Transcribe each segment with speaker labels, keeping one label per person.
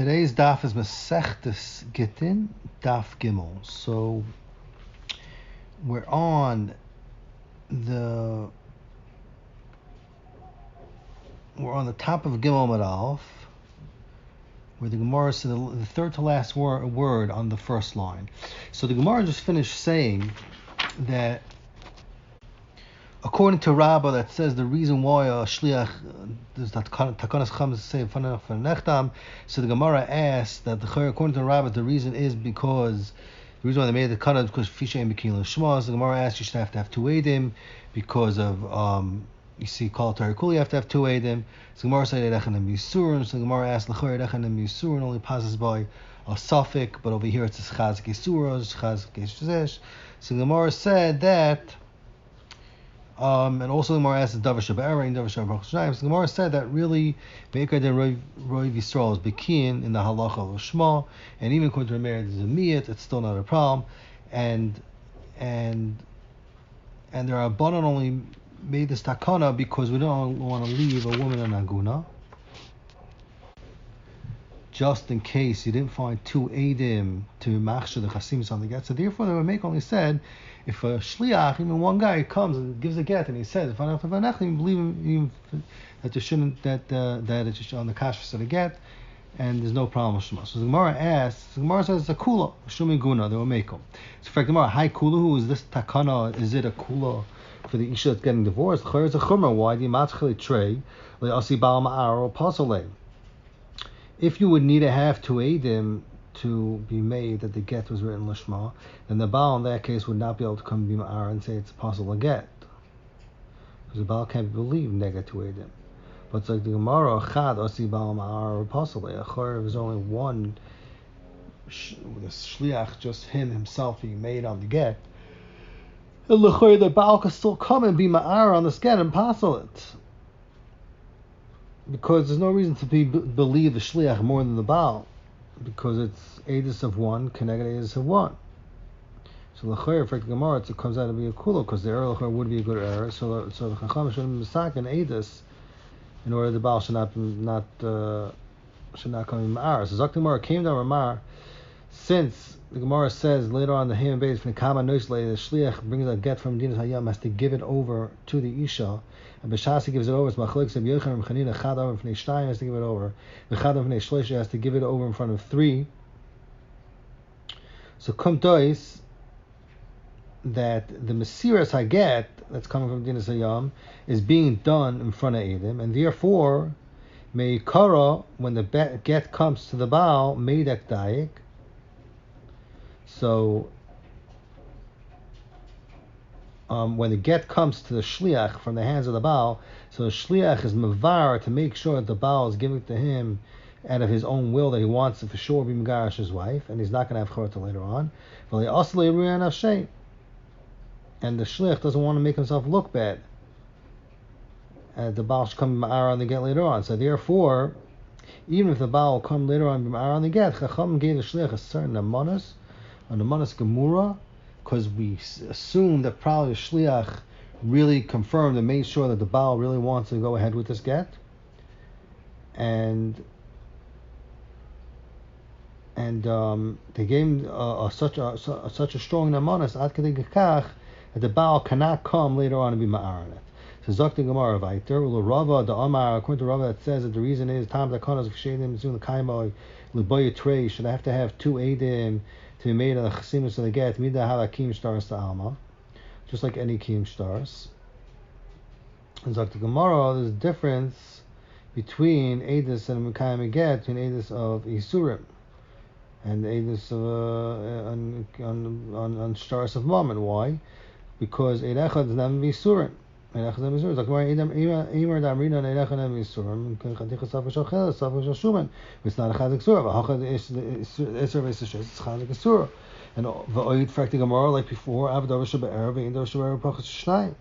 Speaker 1: Today's daf is Masechtes Gittin Daf Gimel. So we're on the top of Gimel Medalf, where the Gemara said the third to last word on the first line. So the Gemara just finished saying that according to Rabbah, that says the reason why a shliach does that takanas comes to say fanach nechtam. So the Gemara asked that according to Rabbah, the reason is because the reason why they made the kana is because fisha and bikil shmas. The Gemara asked you should have to have two edim because of you see kol tarikul you have to have two edim. So the Gemara said erechan and yisurin. So the Gemara asked l'chor erechan and yisurin only passes by a suffix, but over here it's a chazik yisuros chazik yishesh. So the Gemara said that. And also the Gemara asked the Davar Shabbat and Davar Shabbat. So the Gemara said that really Beikar de Roiv Yisrael is Bekin in the halacha of Shema, and even according to Rameir there's a miyat, it's still not a problem, and there are Rabbanan only made this takana because we don't want to leave a woman in aguna, just in case you didn't find two edim to machshir the chasim on the get. So therefore the Rameir only said, if a shliach, even one guy comes and gives a get and he says, if I believe him, that you shouldn't, that it's on the kashrus of the get, and there's no problem with Shema. So the Gemara asks, the Gemara says it's a kula, shumi guna, they will make them. So for the Gemara, hi kula, who is this takana? Is it a kula for the isha that's getting divorced? Chayr is a chumrah. Why do you matchli trey le'asi bal ma'ar or pasale? If you would need to have two edim to be made that the get was written lishma, then the Baal in that case would not be able to come b'ma'ar and say it's a possible get, because the Baal can't believe nega to edim. But it's like the Gemara, chad asi Baal ma'ar or possible. Achor, there's only one, the shliach, just himself being made on the get. And the Baal can still come and be ma'ar on this get and passel it, because there's no reason to believe the shliach more than the Baal, because it's edus of one, connected edus of one. So l'chayr for the Gemara, it comes out to be a kula, because the error would be a good error. So the chacham should be misaken edus in order the Baal should not come in ma'ar. So Zok the Gemara came down Ramar, since the Gemara says later on the Haman Beis from the Kama Noisle, the shliach brings a get from Dinas Hayam, has to give it over to the isha. And B'shasi gives it over. It's Machlik Seb Yochanan and Chanina Chad over from Shtayim has to give it over. The Chad over from Shloisha has to give it over in front of three. So Kum Tois, that the Mesiras Haget that's coming from Dinas Hayam is being done in front of Edim, and therefore Meikara, when the get comes to the Baal, Meidek Dayik. So when the get comes to the shliach from the hands of the Baal, so the shliach is mavar to make sure that the Baal is giving it to him out of his own will, that he wants to for sure be megarish his wife, and he's not going to have chorta later on. And the shliach doesn't want to make himself look bad. The Baal should come ma'ar on the get later on. So therefore, even if the Baal will come later on ma'ar on the get, Chacham gave the shliach a certain amanas, an amanas gemura, because we assume that probably the shliach really confirmed and made sure that the Baal really wants to go ahead with this get, and they gave him such a strong namanas ad kedei gekach that the Baal cannot come later on and be ma'ar on it. So Zok the Gemara Vayter Rava the Amar, according to Rava, it says that the reason is tam takanas v'shedim zun l'kaimoi l'boy trei should have to have two edim to be made on the chasimus of the get, mida halakim stars to alma, just like any kim stars. And Zok the Gemara, there's a difference between edus and mekayim get, between edus of isurim and edus on stars of mammon. Why? Because edechad is not isurim. It's not a chazik surah. And v'oid fact the Gemara like before, avdavar shebe'er ve'indavar shebe'er pachas shnayim.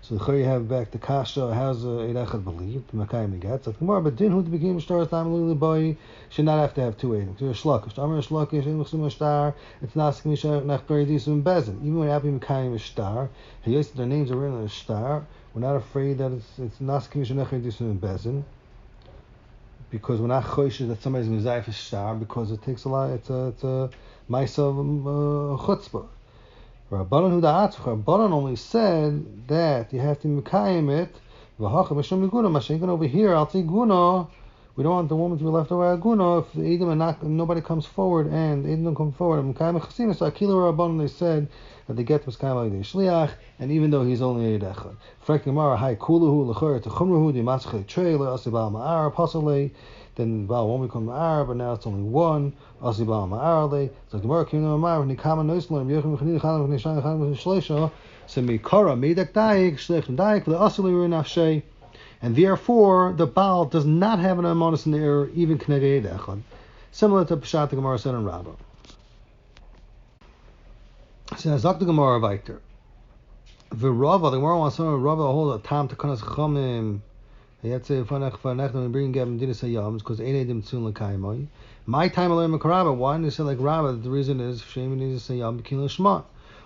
Speaker 1: So the you have back the kasha. How's Eidachad believed? Makayim get. So the Gemara, but din who became stars time lulu boy should not have to have two edim. To a shlakish, Amar shlakish, in mechsum star. It's not misha nach beridisum bezin. Even when happy Makayim is star, he used their names are written on a star. We're not afraid that it's not misha nach beridisum bezin. because we're not choishes that somebody's mizayif a star, because it takes a lot. It's a ma'isa of chutzpah. Rabbanan only said that you have to mekayim it. Over here, I'll take guna. We don't want the woman to be left over at guna if the edim and nobody comes forward, and edim don't come forward. So Akila Rabbanan, they said that the get was kind of like the shliach, and even though he's only a echad. Frek Gemara, hay kuluhu lechor to chumruhu di matzche trailer asibal ma'ar pasale. Then Baal won't become Ma'ar, but now it's only one. Asibal Ma'arle. So Gemara came to Ma'ar, and he came on Noislam, Yechim Chanid Chanam Nishan Chanam Shleisha. So Mikara Medak Daik, Shlechem Daik, the Asili Nafshe. And therefore, the Baal does not have an amonis in the air, even Knegei Echad. Similar to Pshat the Gemara said in Rabbah. So Zak the Gemara Viter. The Gemara wants to know Rava hold a tam to Kanas Chamim. They had to say and bring Gavin didn't say yams because ain't them soon like my time alone Makaraba. Why didn't they say like Rabba? The reason is shame needs to say yam kilo shma.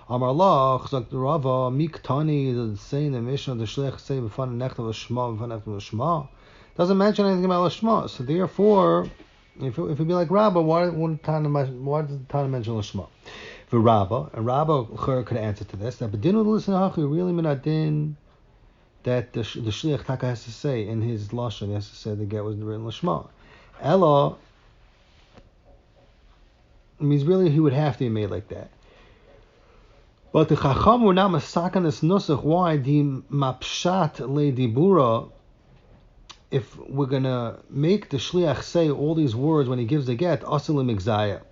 Speaker 1: Amar Allah chazak the Rava miktani the saying the mission of the shlech say b'fan nechta l'shma b'fan nechta l'shma doesn't mention anything about l'shma. So therefore, if it be like Rabba, why does the Tana mention l'shma? For Rabba, and Rabba could answer to this that but didn't listen hachi really minadin. That the shliach taka has to say in his lashon, he has to say the get was written lashma. Ella means really he would have to be made like that. But the chacham were not masakan this nusach. Why the mapshat le dibura? If we're gonna make the shliach say all these words when he gives the get, asilim exaya.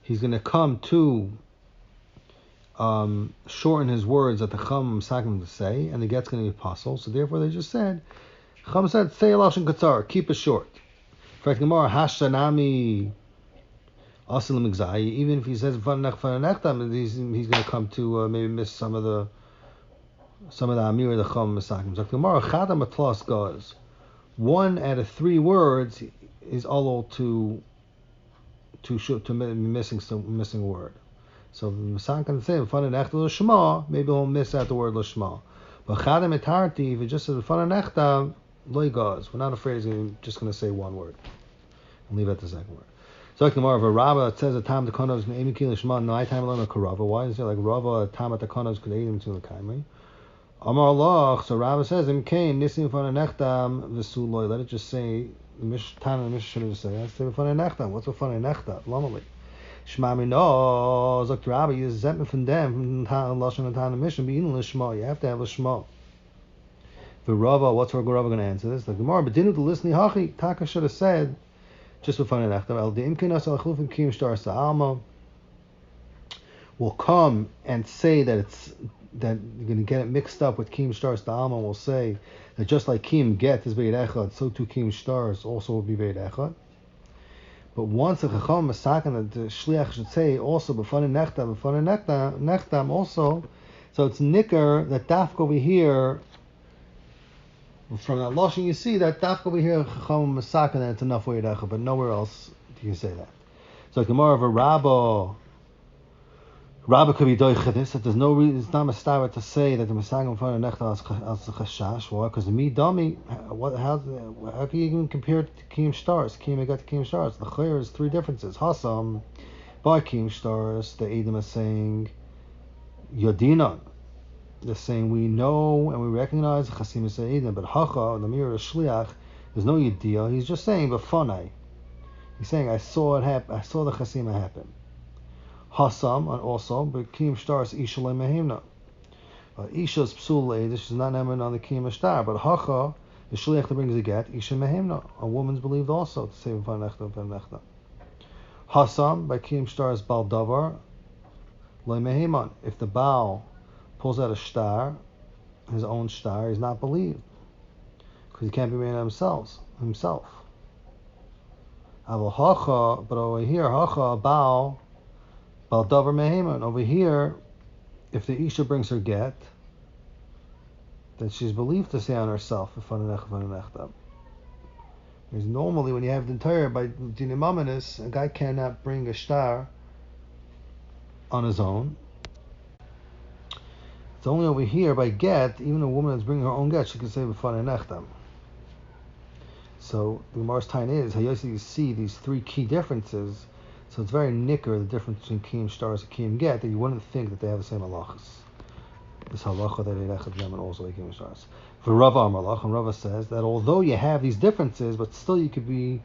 Speaker 1: He's gonna come to shorten his words that the Chum Sakim to say, and the get's going to be apostle. So therefore, they just said, Chum said, say lashon katzar, keep it short. For Gemara, hashanami asilim exai. Even if he says vanach, he's going to come to maybe miss some of the amir of the Chum Sakim. So Gemara, chadam atlas goes. 1 out of 3 words is all to missing a word. So Masan can say "Fana nechta l'shma," maybe he'll miss out the word l'shma. But chadam etarti, if it just says "Fana nechta," loy goes. We're not afraid he's just going to say one word and leave out the second word. So like the more of a Rava, it says a tam takonos me'emiki l'shma. No, I time alone a karava. Why is it like Rava tam takonos could aid him to the kaimri? Amar Allah. So Rava says im kain nisim fana nechtam v'su loy. Let it just say the Mishnah and the Mishnah should have said. Let's say fana nechtam. What's a fana nechtam? Lamali. Shmami no, Zok Rabbi, you exempt me from them, from Lashon and Tana Mission, be in Lishma, you have to have Lishma. The Rava, what's our Rava going to answer this? The Gemara, but didn't the listening Hachi, Taka should have said, just before the Nechtam, El Deimkinas Al Chlufim Kim Shtar Sa'alma, will come and say that you're going to get it mixed up with Kim Shtar Sa'alma, will say that just like Kim Get is Beit Echad, so too Kim Stars also will be Beit Echad. But once the Chacham Masakan, that the Shliach should say also b'fana nechtam also, so it's nicker that dafka over here. From that lashon you see that dafka over here Chacham Masakan, that it's enough way to, but nowhere else do you say that. So like the more of a Rabba could be doichedis, that there's no reason, it's not mistara to say that the Masagim for nechta as the chashash. Why? Because the midami, how can you even compare it to Kim stars? Kim got to Kim stars. The chayr is 3 differences. Hasam by Kim stars, the Edom is saying Yodina. They're saying we know and we recognize the Chasim is Edom, but Hacha, the mirror of Shliach, there's no Yediyah. He's just saying b'fanai. He's saying I saw it happen. I saw the Chasim happen. Hasam, and also, but Kim stars Isha le Mehimna. Isha's psule, this is not named on the Kim star, but Hacha, the Shliach that brings the get, Isha Mehimna. A woman's believed also to say V'nechta. Hasam, by Kim stars Bal Davar, le Mehiman. If the Baal pulls out a star, his own star, he's not believed. Because he can't be made himself. Aval Hacha, but over here, Hacha, Baal Davar Meheman. Over here, if the Isha brings her get, then she's believed to say on herself, because normally when you have the entire by Dinimamanis, a guy cannot bring a star on his own. It's only over here by get, even a woman that's bringing her own get, she can say B'fanei Nechtam. So the Gemara's time is how you see these three key differences. So it's very nicker, the difference between kiyum stars and kiyum get, that you wouldn't think that they have the same halachas. This halacha that they echad them and also the kiyum stars. For Rava Amalach, and Rava says that although you have these differences, but still you could be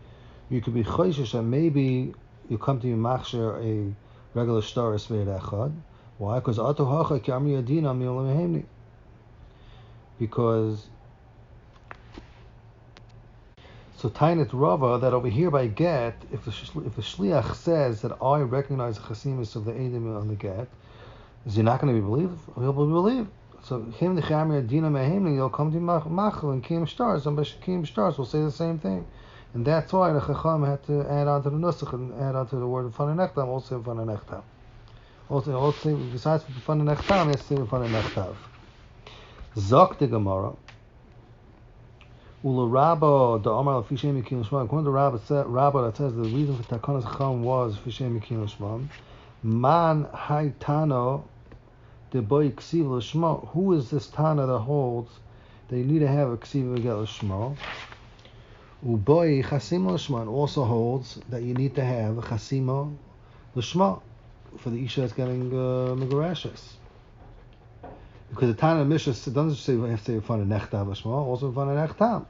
Speaker 1: choishish and maybe you come to machshir a regular star esved echad. Why? Because atu hacha ki amri yadina mi'olam hemni. Because so Tainat Rava that over here by get, if the shliach says that I recognize the chasimus of the edim on the get, is he not going to be believed? He'll be believed. So him the chamir dina mehemni, he'll come to machal and kiyum stars, and kiyum stars will say the same thing, and that's why the chacham had to add on to the nusach and add on to the word fananechtam, also fananechtam. Also besides fananechtam, he has to say fananechtav. Zok the Gemara. Ula the Amar of Fishem Mikim Shmam. According to Rabba that says the reason for Takanas Chacham was Fishem Mikim Shmam. Man Haitano the boy Ksiv L'Shma. Who is this Tana that holds that you need to have a Ksiv V'Get L'Shma? Uboy Chasim L'Shma also holds that you need to have a Chasima L'Shma for the Isha that's getting Megarashis. Because the Tana Mishnah doesn't say you have to say in front of Nechtav L'Shma, also in front of Nechtam.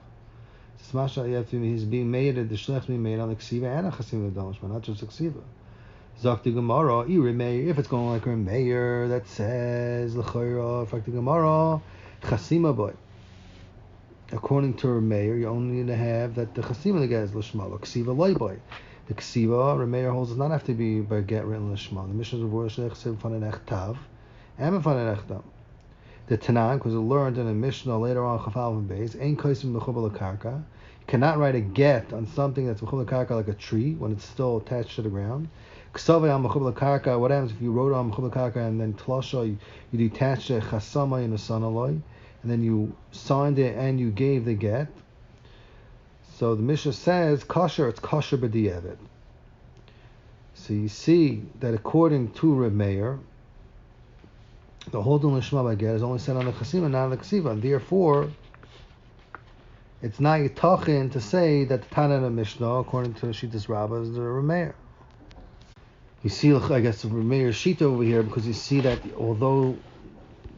Speaker 1: Smasha, you have to, he's being made, the Shlech being made on the Ksiva and a Chasim L'Shma, not just the Ksiva. Zakti Gemara, if it's going like a mayor that says L'chayra, Fakti Gemara, Chasima boy. According to a mayor, you only need to have that the Chasima the guy is L'Shma, Ksiva loy boy. The Ksiva, a mayor holds does not have to be by get written L'Shma. The Mishnah's word Shlech said in front of Nechtav and in front of Nechtam. The Tanan, because it learned in a Mishnah later on, Chafal and Beis, Ein Kaisim L'chubal Karka. You cannot write a get on something that's L'chubal Karka like a tree when it's still attached to the ground. Ksavay on L'chubal Karka. What happens if you wrote on L'chubal Karka and then Tlasha, you detached a Chasamay and a Sanaloi, and then you signed it and you gave the get. So the Mishnah says, Kosher, it's Kosher B'di'evet. So you see that according to Reb Meir, the holding Lishma by get is only said on the Chasima, not on the Ksiva, and therefore it's not Yitachin to say that the Tana and the Mishnah, according to Shittas Rabbah, is the Rameir. You see, I guess, the Rameir's Shita over here, because you see that although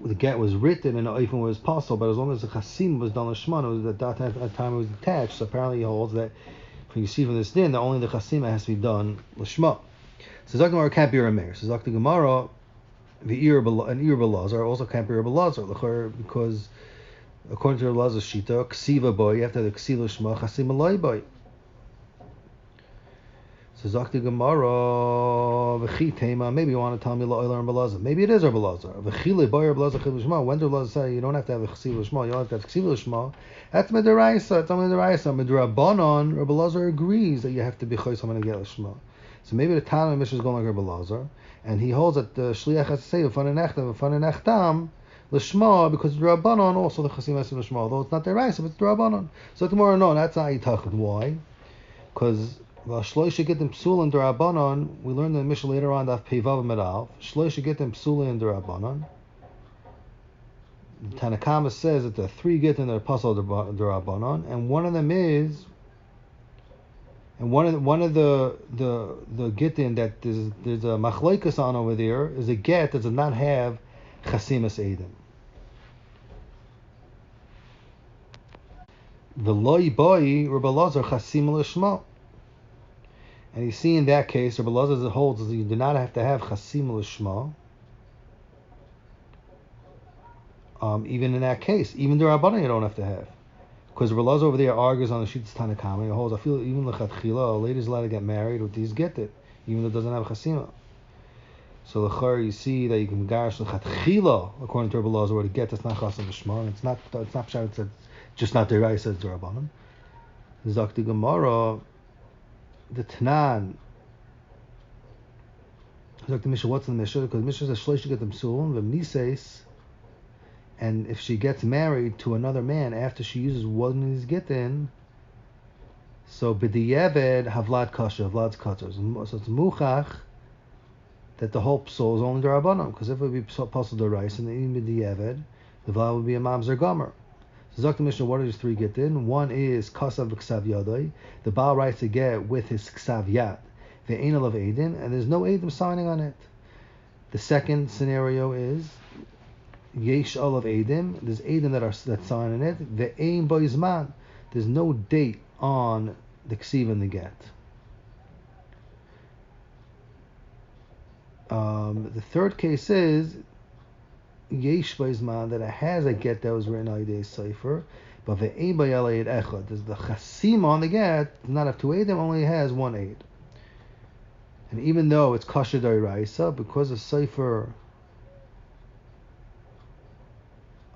Speaker 1: the get was written and even was possible, but as long as the Chasim was done Lishma, it was at that time it was detached. So apparently he holds that, you see from this din, that only the Chasima has to be done Lishma. So Zok Gemara can't be Rameir. So Zok the Gemara, the Ir Belazar also can't be Ir Belazar because according to Belazar's Shita, Ksiva boy, you have to have the Ksiva Shma Chasim Alai boy. So Zakti Gemara V'chi Tema. Maybe you want to tell me La Oiler and Belazar. Maybe it is Ir Belazar. V'chile boy Ir Belazar Chiv Shma. When did Belazar say you don't have to have the Ksiva Shma, you don't have to have Ksiva Shma? That's Medaraisa. It's only Medaraisa. Medrabanan. Ir Belazar agrees that you have to be Choyz Haman Agel Shma. So maybe the Tana Mishnah is going like Ir Belazar. And he holds that the Shliach has to say V'fanenechtam L'Shma because the Rabbanon also the Chasim has to L'Shma, although it's not their right, but it's the Rabbanon. So tomorrow, no, that's not Yitachid. Why? Because Shloisha Gittin Psul and the Rabbanon, we learned in the Mishnah later on that Peivav Medal, Shloisha Gittin Psul and the Rabbanon. The Tanakama says that the three Gittin are Pasal the Rabbanon, and one of them is. And one of the gittin that there's a machlokes on over there is a get that does not have chasimas edim. The loy boy Rabbi Lazar chasim l'shma, and you see in that case Rabbi Lazar holds that you do not have to have chasim l'shma. Even in that case, even the Rabbanan you don't have to have. Because Rabbi over there argues on the Shittas Tanakama, he holds, I feel even l'chatchila, a lady's allowed to get married with these get it, even though it doesn't have chasima. So l'char, you see that you can garish l'chatchila, according to Rabbi where the get is not chasim v'shma, it's not pshat, it's just not the right, says the Rabbanan. Zakti Gemara, the Tanan, Zakti Mishnah, what's in the Mishnah? Because the Mishnah says, Shlosh get them psul, v'mnises, and if she gets married to another man after she uses one of these gittin, so b'diyeved havlad kasha, havlad's cutter. So it's muchach that the whole psul is only the Rabbanon, because if it would be possible to rice and even b'diyeved, the vlad would be a mamzer gomer. So Zakta Mishnah, what are these 3 Gittin? One is Kasav Ksav Yadai. The Baal writes a get with his Ksav Yad. The Einal of Eidim, and there's no Eidim signing on it. The second scenario is Yesh Olav Eidim. There's Eidim that sign on it. The Ein Boizman. There's no date on the Ksiv and the get. The third case is Yesh Boizman, that it has a get that was written on a cipher, but the Ein Boyalei Echad. There's the Chasim on the get does not have 2 Eidim, only has 1 Eid. And even though it's kosher d'oraisa, because the cipher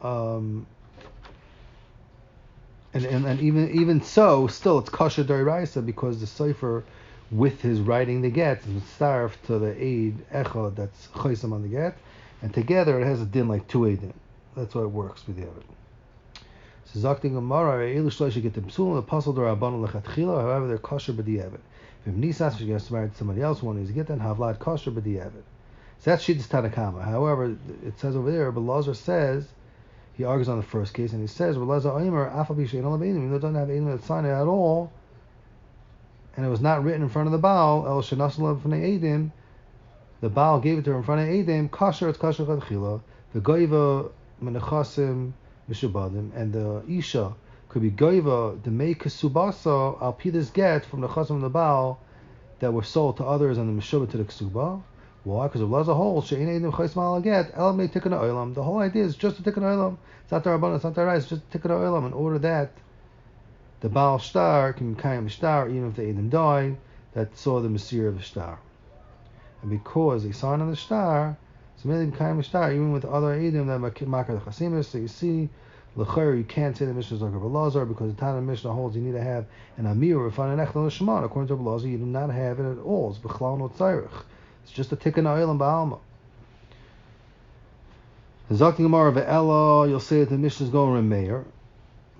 Speaker 1: and even so, still it's kosher d'oraisa because the cipher with his writing the get is starved to the aid echad that's chaysam on the get, and together it has a din like 2 eidim. That's why it works with the other. So zakti gemara elu shloisha get the psul the pasal d'rabbanan lechatchila. However, they're kosher b'diavad. If Nisas she gets married to somebody else, one is get then havlad kosher b'diavad. So that's shittas Tanakama. However, it says over there, but Lazar says, he argues on the first case, and he says, well, Lazar Oimer afabi she'en al beinim, even though it doesn't have eidim that sign it at all, and it was not written in front of the Baal, el shenasal b'nei eidim, the Baal gave it to her in front of eidim, kosher it's kosher chadchila, the goiva menechasim mishubadim, and the isha could be goiva the mei kesubasa al pidas get from the chasam of the Baal that were sold to others and the meshubah to the ksuba. Why? Because if Laza holds she'ein eidim chayis mal get elam mei tikkun ha'olam. The whole idea is just to tikkun ha'olam. It's not the rabbanon, it's not the rice. It's just tikkun ha'olam. In order that the Baal shtar can kayim shtar even if the eidim die that saw the mesir of the shtar. And because they sign on the shtar, so maybe kayim shtar even with other eidim that makar the chasimus. So you see. L'chayr, you can't say the Mishnah is like Rabbi Lazar because the Tana Mishnah holds you need to have an Amir or an Echel Shemon. According to Rabbi Lazar, you do not have it at all. It's B'chlal no tzarich. It's just a tikkun ha'olam ba'alma. Zakti Gemara ve'ela, you'll say that the Mishnah is going Remeir.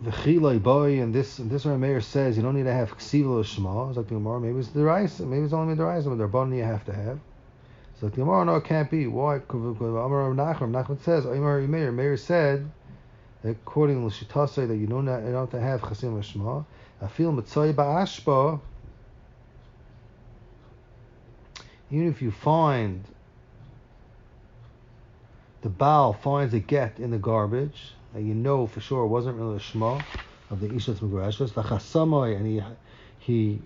Speaker 1: V'chilai boy, and this Remeir says you don't need to have ksiv l'shma. Zakti Gemara, maybe it's the rice, maybe it's only the rice, but the rabbanon you have to have. Zakti Gemara, no, it can't be. Why? Because Amar Nachman says, Amar Remeir, Meir said. According to Shitase, that you don't have to have chasim l'shma. I feel mitzay ba'ashba. Even if you find the Baal finds a get in the garbage, and you know for sure it wasn't really a shma of the ishat megrashvas, v'chasamay, and he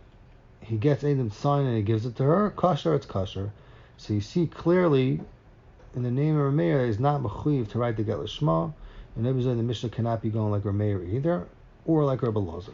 Speaker 1: gets Adam sign and he gives it to her. Kasher, it's kasher. So you see clearly in the name of Rameir is not mechuyev to write the get l'shma. And the Mishnah cannot be going like Rameir either, or like Rabbi Lazar.